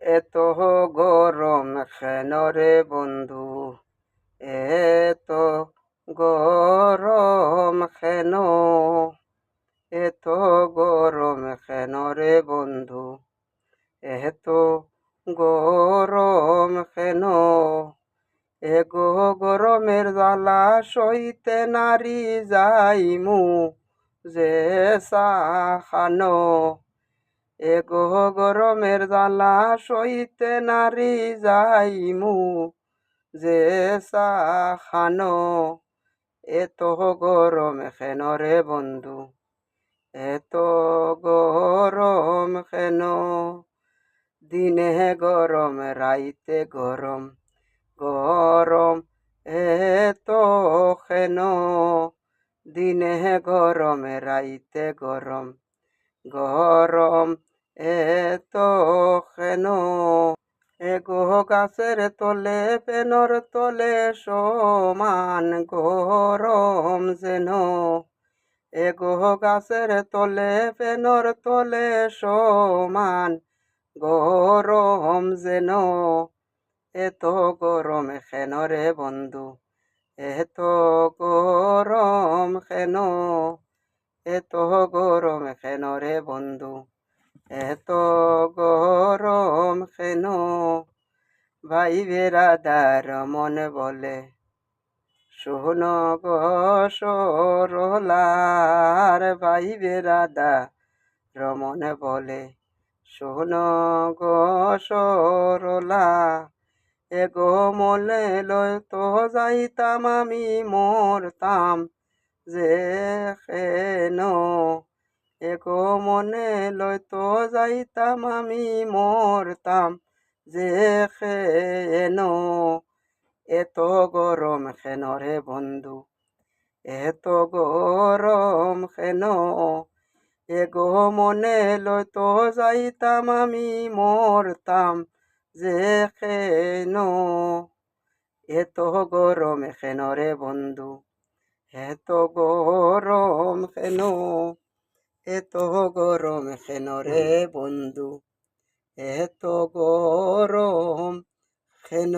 এত গরম কেন রে বন্ধু, এত গরম কেন, এত গরম কেন রে বন্ধু, এত গরম কেন। এগো গরমের জ্বালা সইতে নারী যাইমু যে সাখানো। এগো গরমের জ্বালা সইতে নারী যাইমু যে সাখানো। এত গরম কেন রে বন্ধু, এত গরম কেন। দিনে গরম রাইতে গরম, গরম এত কেন। দিনে গরম রাইতে গরম, গরম এত কেন। এগো গাছের তলে পেনর তলে সমান গরম যেন। এগো গাছের তলে পেনর তলে সমান গরম যেন। এত গরম কেন রে বন্ধু, এত গরম কেন, এত গরম কেন রে বন্ধু, এত গরম কেন। ভাই বেরাদার মন বলে, শোনো গো সরলার। ভাই বেরাদার মন বলে, শোনো গো সরলা। এগো মলে লয় তো যাইতাম আমি মরতাম যে কেন। এগো মনে লয় তো যাইতাম আমি মরতাম যে কেন। এত গরম কেন রে বন্ধু, এত গরম কেন। এগো মনে লয় তো যাইতাম আমি মরতাম যে কেন। এত গরম কেন রে বন্ধু, এত গরম কেন, এত গরম কেন রে বন্ধু, এত গরম কেন।